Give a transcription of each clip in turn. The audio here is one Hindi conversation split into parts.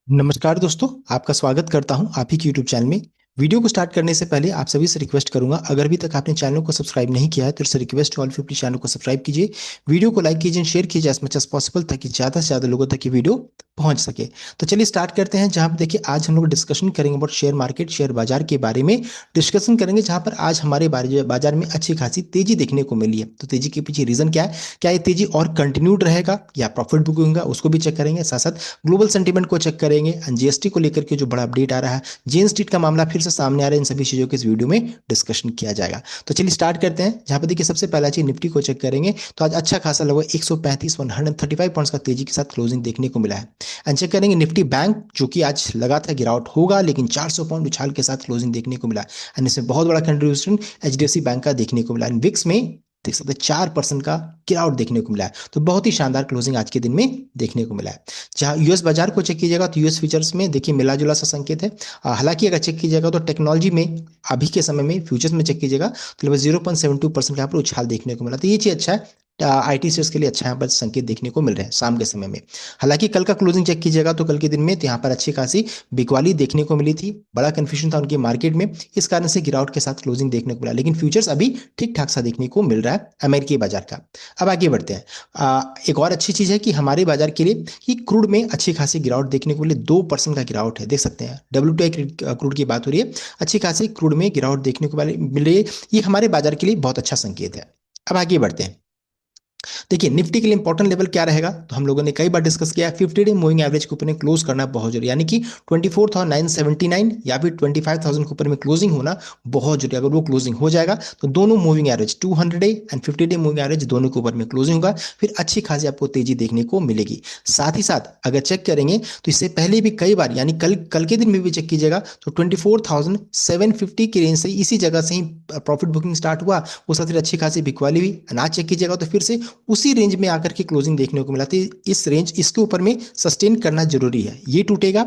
नमस्कार दोस्तों, आपका स्वागत करता हूं आप ही के यूट्यूब चैनल में। वीडियो को स्टार्ट करने से पहले आप सभी से रिक्वेस्ट करूंगा, अगर अभी तक आपने चैनल को सब्सक्राइब नहीं किया है तो इससे रिक्वेस्ट ऑल प्लीज चैनल को सब्सक्राइब कीजिए। वीडियो को लाइक कीजिए, शेयर कीजिए एज मच एज पॉसिबल ताकि ज़्यादा से ज़्यादा लोगों तक ये वीडियो पहुंच सके। तो चलिए स्टार्ट करते हैं। जहां पर देखिए आज हम लोग डिस्कशन करेंगे अबाउट शेयर मार्केट, शेयर बाजार के बारे में डिस्कशन करेंगे, जहां पर आज हमारे बाजार में अच्छी खासी तेजी देखने को मिली है। तो तेजी के पीछे रीजन क्या है, क्या ये तेजी और कंटिन्यूड रहेगा या प्रॉफिट बुकिंग होगा, उसको भी चेक करेंगे। साथ साथ ग्लोबल सेंटीमेंट को चेक करेंगे एंड जीएसटी को लेकर के जो बड़ा अपडेट आ रहा है, जेन स्ट्रीट का मामला फिर से सामने आ रहा है, इन सभी चीजों के इस वीडियो में डिस्कशन किया जाएगा। तो चलिए स्टार्ट करते हैं। जहां पर देखिए सबसे पहला चीज निफ्टी को चेक करेंगे तो आज अच्छा खासा लगभग 135 पॉइंट्स का तेजी के साथ क्लोजिंग देखने को मिला है। एंड चेक करेंगे निफ्टी बैंक, जो कि आज लगा था गिरावट होगा, लेकिन 400 पॉइंट उछाल के साथ क्लोजिंग देखने को मिला। एंड इसमें बहुत बड़ा कंट्रीब्यूशन एचडीएफसी बैंक का देखने को मिला। एंड विक्स में देख सकते हैं 4% का गिरावट देखने को मिला है। तो बहुत ही शानदार क्लोजिंग आज के दिन में देखने को मिला है। जहां यूएस बाजार को चेक कीजिएगा तो यूएस फ्यूचर्स में देखिए मिला जुला सा संकेत है। हालांकि अगर चेक कीजिएगा तो टेक्नोलॉजी में अभी के समय में फ्यूचर्स में चेक कीजिएगा तो लगभग 0.72% का यहाँ पर उछाल देखने को मिला। तो ये चीज अच्छा है, आईटी शेयर्स के लिए अच्छा यहाँ पर संकेत देखने को मिल रहे हैं शाम के समय में। हालांकि कल का क्लोजिंग चेक कीजिएगा तो कल के दिन में तो यहाँ पर अच्छी खासी बिकवाली देखने को मिली थी, बड़ा कंफ्यूजन था उनके मार्केट में, इस कारण से गिरावट के साथ क्लोजिंग देखने को मिला। लेकिन फ्यूचर्स अभी ठीक ठाक सा देखने को मिल रहा है अमेरिकी बाजार का। अब आगे बढ़ते हैं। एक और अच्छी चीज है कि हमारे बाजार के लिए कि क्रूड में अच्छी खासी गिरावट देखने को मिली, 2% का गिरावट है, देख सकते हैं। WTI क्रूड की बात हो रही है, अच्छी खासी क्रूड में गिरावट देखने को मिल रही है। ये हमारे बाजार के लिए बहुत अच्छा संकेत है। अब आगे बढ़ते हैं। देखिए निफ्टी के लिए इंपॉर्टेंट लेवल क्या रहेगा, तो हम लोगों ने कई बार डिस्कस किया है, 50 डे मूविंग एवरेज के ऊपर में क्लोज करना बहुत जरूरी, यानी कि 24,979 या फिर 25,000 के ऊपर में क्लोजिंग होना बहुत जरूरी। अगर वो क्लोजिंग हो जाएगा तो दोनों moving average 200 day and 50 day moving average दोनों के ऊपर में क्लोजिंग होगा, फिर अच्छी खासी आपको तेजी देखने को मिलेगी। साथ ही साथ अगर चेक करेंगे तो इससे पहले भी कई बार, यानी कल के दिन में भी चेक कीजिएगा तो 24,750 की रेंज से इसी जगह से ही प्रॉफिट बुकिंग स्टार्ट हुआ, उसका फिर अच्छी खासी बिकवाली हुई। अनाज चेक कीजिएगा तो फिर से उसी रेंज में आकर के क्लोजिंग देखने को मिला। तो इस रेंज, इसके ऊपर में सस्टेन करना जरूरी है। ये टूटेगा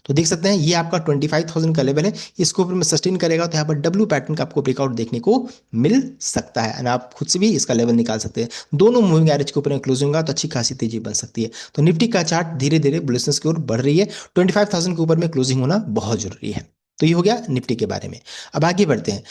तो देख सकते हैं ये आपका 25,000 का लेवल है, इसके ऊपर में सस्टेन करेगा तो यहाँ पर डब्ल्यू पैटर्न का आपको ब्रेकआउट देखने को मिल सकता है। एंड आप खुद से भी इसका लेवल निकाल सकते हैं। दोनों मूविंग एवरेज के ऊपर में क्लोजिंग होगा तो अच्छी खासी तेजी बन सकती है। तो निफ्टी का चार्ट धीरे धीरे बुलिशनेस की ओर बढ़ रही है, 25,000 के ऊपर में क्लोजिंग होना बहुत जरूरी है। तो ये हो गया निफ्टी के बारे में। अब आगे बढ़ते हैं।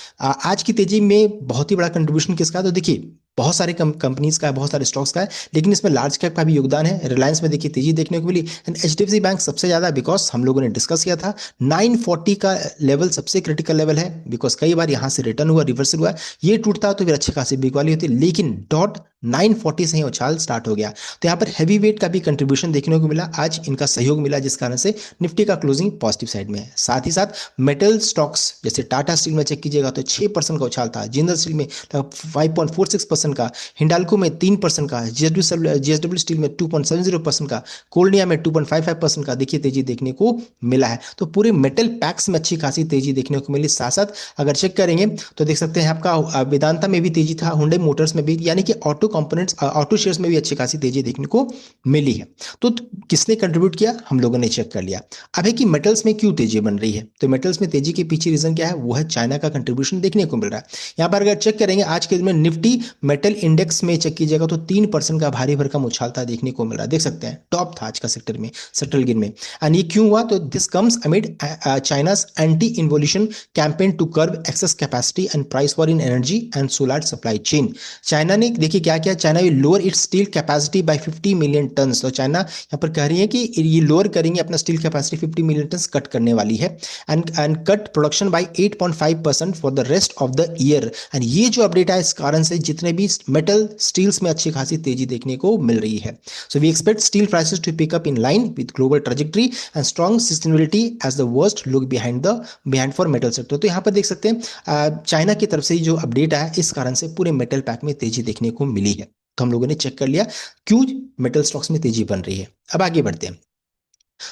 आज की तेजी में बहुत ही बड़ा कंट्रीब्यूशन किसका, तो देखिए बहुत सारे कंपनीज का है, बहुत सारे स्टॉक्स का है, लेकिन इसमें लार्ज कैप का भी योगदान है। रिलायंस में देखिए तेजी देखने को मिली एंड एचडीएफसी बैंक सबसे ज्यादा, बिकॉज हम लोगों ने डिस्कस किया था 940 का लेवल सबसे क्रिटिकल लेवल है, बिकॉज कई बार यहां से रिटर्न हुआ, रिवर्सल हुआ, ये टूटता तो फिर अच्छी खासी बिक वाली होती, लेकिन डॉट 940 से ही उछाल स्टार्ट हो गया। तो यहाँ पर हैवी वेट का भी कंट्रीब्यूशन देखने को मिला, आज इनका सहयोग मिला, जिस कारण से निफ्टी का क्लोजिंग पॉजिटिव साइड में है। साथ ही साथ मेटल स्टॉक्स जैसे टाटा स्टील में चेक कीजिएगा तो 6% का उछाल था, जिंदल स्टील में 5.46% का, हिंडाल्को में 3% का, जीएसडब्ल्यू स्टील में 2.70% का, कोल्डिया में 2.55% का देखिए तेजी देखने को मिला है। तो पूरे मेटल पैक्स में अच्छी खासी तेजी देखने को मिली। साथ साथ अगर चेक करेंगे तो देख सकते हैं आपका वेदांता में भी तेजी था, हुंडई मोटर्स में भी, यानी कि ऑटो कंपोनेंट्स, ऑटो शेयर्स में भी अच्छी खासी तेजी देखने को मिली है। तो किसने कंट्रीब्यूट किया, हम लोगों ने चेक कर लिया। अब है कि मेटल्स में क्यों तेजी बन रही है, तो मेटल्स में तेजी के पीछे रीजन क्या है, वो है चाइना का कंट्रीब्यूशन देखने को मिल रहा है। यहां पर अगर चेक करेंगे आज के दिन में निफ्टी मेटल इंडेक्स में चेक कीजिएगा तो 3% का भारी भरकम उछालता देखने को मिल रहा है, देख सकते हैं टॉप था आज का सेक्टर में, सेक्टर गिन में। एंड ये क्यों हुआ, तो this comes amid China's anti involution campaign to curb excess capacity and price war in energy and solar supply chain. China ने देखिए क्या किया, China will lower its steel capacity by 50 million ton. तो चाइना यहाँ पर कह रही है कि ये लोअर करेंगे अपना steel capacity, 50 million ton cut करने वाली है, and cut production by 8.5% for the rest of the year. And ये जो अपडेट है, इस कारण से जितने भी मेटल स्टील्स में अच्छी खासी तेजी देखने को मिल रही है। So we expect steel prices to pick up in line with global trajectory and strong sustainability as the worst look behind for metal sector. तो यहाँ पर देख सकते हैं चाइना की तरफ से जो अपडेट आया, इस कारण से पूरे मेटल पैक में तेजी देखने को मिली है। तो हम लोगों ने चेक कर लिया क्यों मेटल स्टॉक्स में तेजी बन रही है। अब आगे बढ़ते हैं।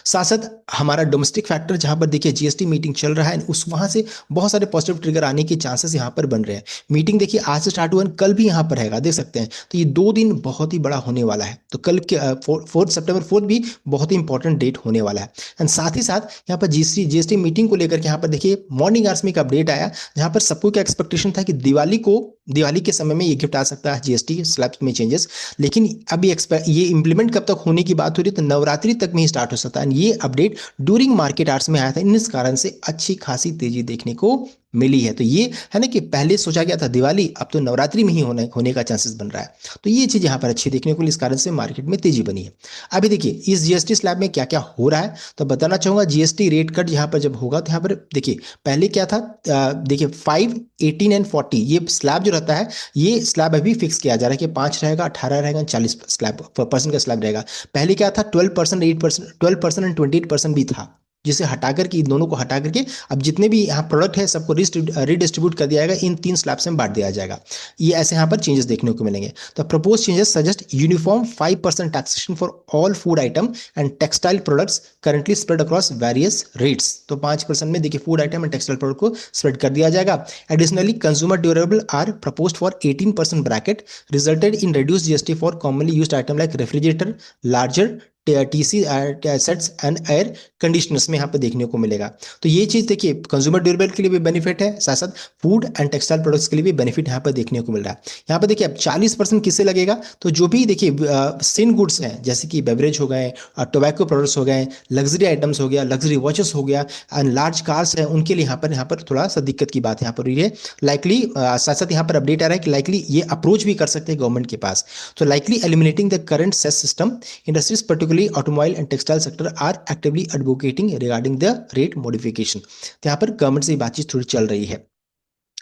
साथ साथ हमारा डोमेस्टिक फैक्टर, जहां पर देखिए जीएसटी मीटिंग चल रहा है, उस वहां से बहुत सारे पॉजिटिव ट्रिगर आने के चांसेस यहां पर बन रहे हैं। मीटिंग देखिए आज से स्टार्ट हुआ, कल भी यहां पर रहेगा, देख सकते हैं। तो ये 2 दिन बहुत ही बड़ा होने वाला है। तो कल के 4 सितंबर भी बहुत ही इंपॉर्टेंट डेट होने वाला है। एंड साथ ही साथ यहाँ पर जीएसटी मीटिंग को लेकर के यहाँ पर देखिए मॉर्निंग आवर्स में एक अपडेट आया, जहां पर सबको क्या एक्सपेक्टेशन था कि दिवाली को दिवाली के समय में ये गिफ्ट आ सकता है, जीएसटी स्लैब में चेंजेस। लेकिन अभी ये इंप्लीमेंट कब तक होने की बात हो रही है, तो नवरात्रि तक में ही स्टार्ट हो सकता है। ये अपडेट ड्यूरिंग मार्केट आवर्स में आया था, इस कारण से अच्छी खासी तेजी देखने को मिली है। तो ये है ना कि पहले सोचा गया था दिवाली, अब तो नवरात्रि में ही होने का चांसेस बन रहा है। तो ये चीज यहाँ पर अच्छी देखने को मिली, इस कारण से मार्केट में तेजी बनी है। अभी देखिए इस जीएसटी स्लैब में क्या क्या हो रहा है, तो बताना चाहूंगा। जीएसटी रेट कट यहाँ पर जब होगा तो यहाँ पर देखिए पहले क्या था, देखिए 5, 18 एंड 40 ये स्लैब जो रहता है, ये स्लैब अभी फिक्स किया जा रहा है कि 5 रहेगा, 18 रहेगा, 40 स्लैब परसेंट का स्लैब रहेगा। पहले क्या था, 12%, 8%, 12% एंड 28% भी था, जिसे हटा करके, इन दोनों को हटा करके अब जितने भी यहाँ प्रोडक्ट है सबको रिडिस्ट्रीब्यूट कर दिया जाएगा, इन 3 स्लैब्स में बांट दिया जाएगा। ये ऐसे यहाँ पर चेंजेस देखने को मिलेंगे। तो propose changes suggest uniform 5% taxation for all food item and textile products currently spread across various rates. तो 5% में देखिए food item and textile product को स्प्रेड कर दिया जाएगा। Additionally consumer durable are proposed for 18% bracket, resulted in reduced GST for commonly used item like refrigerator, larger TC sets and air conditioners में यहाँ पे देखने को मिलेगा। तो ये चीज देखिए कंज्यूमर ड्यूरेबल के लिए भी बेनिफिट है, साथ साथ फूड एंड टेक्सटाइल प्रोडक्ट्स के लिए भी बेनिफिट यहाँ पर देखने को मिल रहा है। यहाँ पर देखिए अब 40% किससे लगेगा, तो जो भी देखिए सिन गुड्स हैं, जैसे कि बेवरेज हो गए, टोबैको प्रोडक्ट्स हो गए, लग्जरी आइटम्स हो गया, लग्जरी वॉचेस हो गया, एंड लार्ज कार्स हैं, उनके लिए यहाँ पर थोड़ा सा दिक्कत की बात यहाँ पर हुई है। लाइकली साथ साथ यहाँ पर अपडेट आ रहा है कि लाइकली ये अप्रोच भी कर सकते हैं गवर्नमेंट के पास। तो likely eliminating the current cess system, industries particularly automobile and textile sector are actively advocating regarding the rate modification। तो यहाँ पर गवर्नमेंट से बातचीत थोड़ी चल रही है।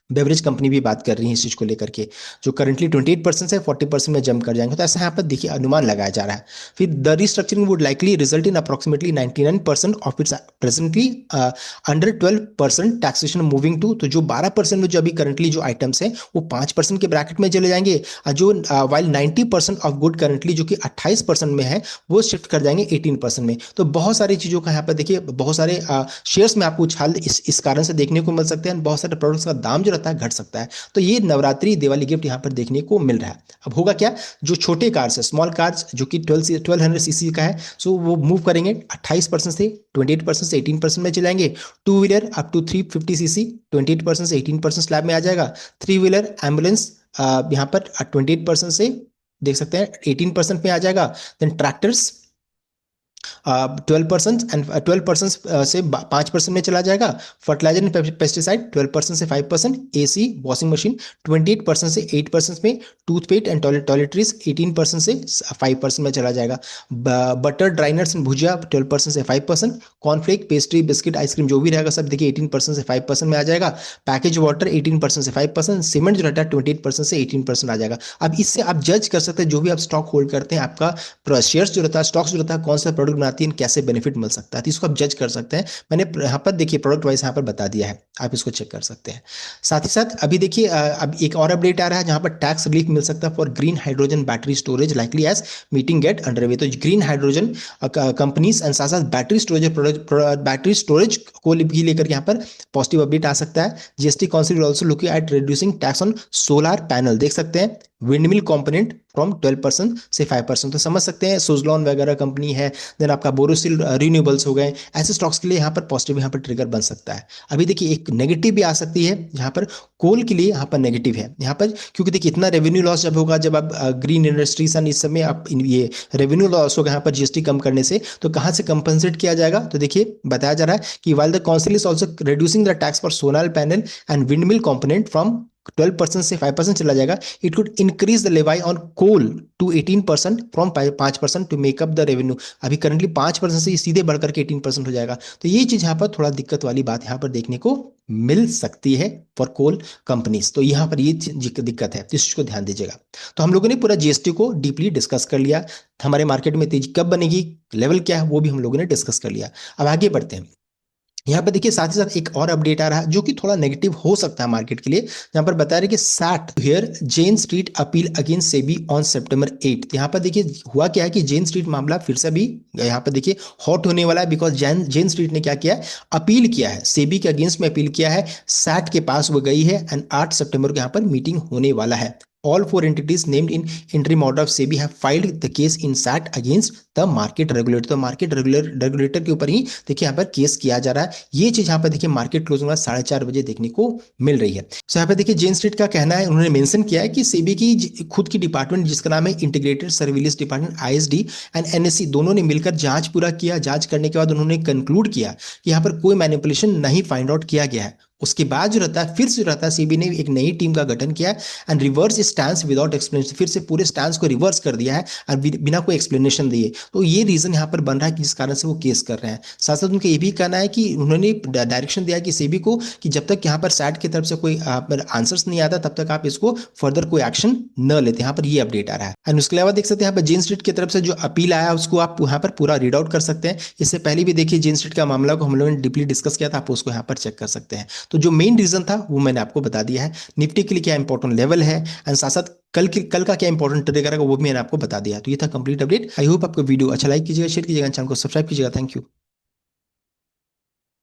बेवरेज कंपनी भी बात कर रही है इस चीज को लेकर के, जो करंटली 28% से 40% में जंप कर जाएंगे। तो ऐसा यहाँ पर देखिए अनुमान लगाया जा रहा है। फिर the restructuring would likely result in approximately 99% of its presently under 12% taxation moving to, तो जो 12% में जो अभी करंटली जो आइटम्स है वो 5% के ब्रैकेट में चले जाएंगे, जो वाइल 90% ऑफ गुड करंटली जो कि 28% में है वो शिफ्ट कर जाएंगे 18% में। तो बहुत सारी चीजों का यहाँ पर देखिए बहुत सारे शेयर्स में आपको उछाल इस कारण से देखने को मिल सकते हैं। बहुत सारे प्रोडक्ट्स का दाम जो है घट सकता है। तो ये नवरात्रि दिवाली गिफ्ट यहां पर देखने को मिल रहा है। अब होगा क्या, जो छोटे कार्स है, स्मॉल कार्स जो कि 1200 सीसी का है, सो वो मूव करेंगे 28% से 28% से 18% में चलाएंगे। Two wheeler up to 350 CC 28% से 18% स्लैब में आ जाएगा। थ्री व्हीलर एम्बुलेंस यहां पर 28% से देख सकते हैं 18% में आ जाएगा। देन ट्रैक्टर्स 12% एंड 12% से 5% में चला जाएगा। फर्टिलाइजर एंड पेस्टिसाइड 12% से 5%। एसी वॉशिंग मशीन 28% से 8% में। टूथपेस्ट एंड टॉयलेटरीज 18% से 5% में चला जाएगा। बटर ड्राइनर्स एंड भुजिया 12% से 5%। कॉर्नफ्लेक पेस्ट्री बिस्किट आइसक्रीम जो भी रहेगा सब देखिए 18% से 5% में आ जाएगा। पैकेज वाटर 18% से 5%। सीमेंट जो रहता है 28% से 18% आ जाएगा। अब इससे आप जज कर सकते हैं, जो भी आप स्टॉक होल्ड करते हैं, आपका शेयर्स जो रहता है, स्टॉक्स जो रहता है, कौन सा प्रोडक्ट बनाती है, कैसे बेनिफिट मिल सकता है, तो इसको आप जज कर सकते हैं। मैंने यहाँ पर देखिए प्रोडक्ट वाइज यहाँ पर बता दिया है, आप इसको चेक कर सकते हैं। साथ ही साथ अभी देखिए अब एक और अपडेट आ रहा है जहाँ पर टैक्स रिलीफ मिल सकता है for green hydrogen battery storage likely as meeting get underway. तो ग्रीन हाइड्रोजन कंपनीज एंड साथ साथ बैटरी स्टोरेज को भी लेकर यहाँ पर पॉजिटिव अपडेट आ सकता है। GST council will also looking at reducing tax on solar panel, देख सकते हैं विंडमिल कंपोनेंट फ्रॉम 12% से 5%। तो समझ सकते हैं सुजलॉन वगैरह कंपनी है, देन आपका बोरोसिल रिन्यूएबल्स हो गए, ऐसे स्टॉक्स के लिए यहाँ पर पॉजिटिव यहाँ पर ट्रिगर बन सकता है। अभी देखिए एक नेगेटिव भी आ सकती है जहाँ पर कोल के लिए यहाँ पर नेगेटिव है यहाँ पर, क्योंकि देखिए इतना रेवेन्यू लॉस जब होगा, जब आप ग्रीन इंडस्ट्रीज एंड इस समय आप ये रेवेन्यू लॉस होगा यहाँ पर जीएसटी कम करने से, तो कहाँ से कंपनसेट किया जाएगा। तो देखिए बताया जा रहा है कि while the council is also reducing the tax for solar panel and windmill component from 12% से 5% चला जाएगा, it could increase the levy on coal to 18% from 5% to make up the revenue. अभी करंटली 5% से सीधे बढ़कर के 18% हो जाएगा। तो ये चीज यहाँ पर थोड़ा दिक्कत वाली बात यहाँ पर देखने को मिल सकती है फॉर कोल कंपनीज। तो यहाँ पर ये दिक्कत है, इस चीज को ध्यान दीजिएगा। तो हम लोगों ने पूरा जीएसटी को डीपली डिस्कस कर लिया, हमारे मार्केट में तेजी कब बनेगी, लेवल क्या है, वो भी हम लोगों ने डिस्कस कर लिया। अब आगे बढ़ते हैं। यहाँ पर देखिए साथ ही साथ एक और अपडेट आ रहा है जो कि थोड़ा नेगेटिव हो सकता है मार्केट के लिए, जहां पर बता रहे कि SAT hear Jane Street appeal against SEBI on September 8। यहाँ पर देखिए हुआ क्या है कि जेन स्ट्रीट मामला फिर से भी यहाँ पर देखिए हॉट होने वाला है, बिकॉज जेन स्ट्रीट ने क्या किया है, अपील किया है, सेबी के अगेंस्ट में अपील किया है, सैट के पास वो गई है एंड 8 सितंबर को यहाँ पर मीटिंग होने वाला है। all four entities named in interim order of SEBI have filed the case in SAT against the market regulator। तो मार्केट रेगुलेटर के ऊपर ही देखिए यहाँ पर केस किया जा रहा है। ये चीज यहाँ पर देखिए मार्केट क्लोजिंग में 4:30 बजे देखने को मिल रही है। तो यहाँ पर देखिए जेन स्ट्रीट का कहना है, उन्होंने मेंशन किया है कि सेबी की खुद की डिपार्टमेंट जिसका नाम है integrated surveillance department ISD and NSE दोनों ने मिलकर जांच पूरा किया। जांच करने के बाद उन्होंने कंक्लूड किया कि यहाँ पर कोई मैनिपुलेशन नहीं फाइंड आउट किया गया है। उसके बाद जो रहता है फिर से रहता है सेबी ने एक नई टीम का गठन किया and reverse stance without explanation, फिर से पूरे स्टैंस को रिवर्स कर दिया है और बिना कोई एक्सप्लेनेशन दिए। तो ये रीजन यहाँ पर बन रहा है कि जिस कारण से वो केस कर रहे हैं। साथ साथ उनका ये भी कहना है कि उन्होंने डायरेक्शन दिया कि सेबी को कि जब तक यहाँ पर सैट की तरफ से कोई आंसर्स नहीं आता तब तक आप इसको फर्दर कोई एक्शन न लेते। यहाँ पर ये अपडेट आ रहा है। एंड उसके अलावा देख सकते हैं यहाँ पर जेन स्ट्रीट की तरफ से जो अपील आया उसको आप यहाँ पर पूरा रीड आउट कर सकते हैं। इससे पहले भी देखिए जेन स्ट्रीट का मामला को हम लोगों ने डीपली डिस्कस किया था, आप उसको यहाँ पर चेक कर सकते हैं। तो जो मेन रीजन था वो मैंने आपको बता दिया है। निफ्टी के लिए क्या इंपॉर्टेंट लेवल है एंड साथ साथ कल का क्या इंपॉर्टेंट ट्रेगर है वो भी मैंने आपको बता दिया। तो ये था कंप्लीट अपडेट। आई होप आपको वीडियो अच्छा लाइक कीजिएगा, शेयर कीजिएगा, चैनल को सब्सक्राइब कीजिएगा। Thank you.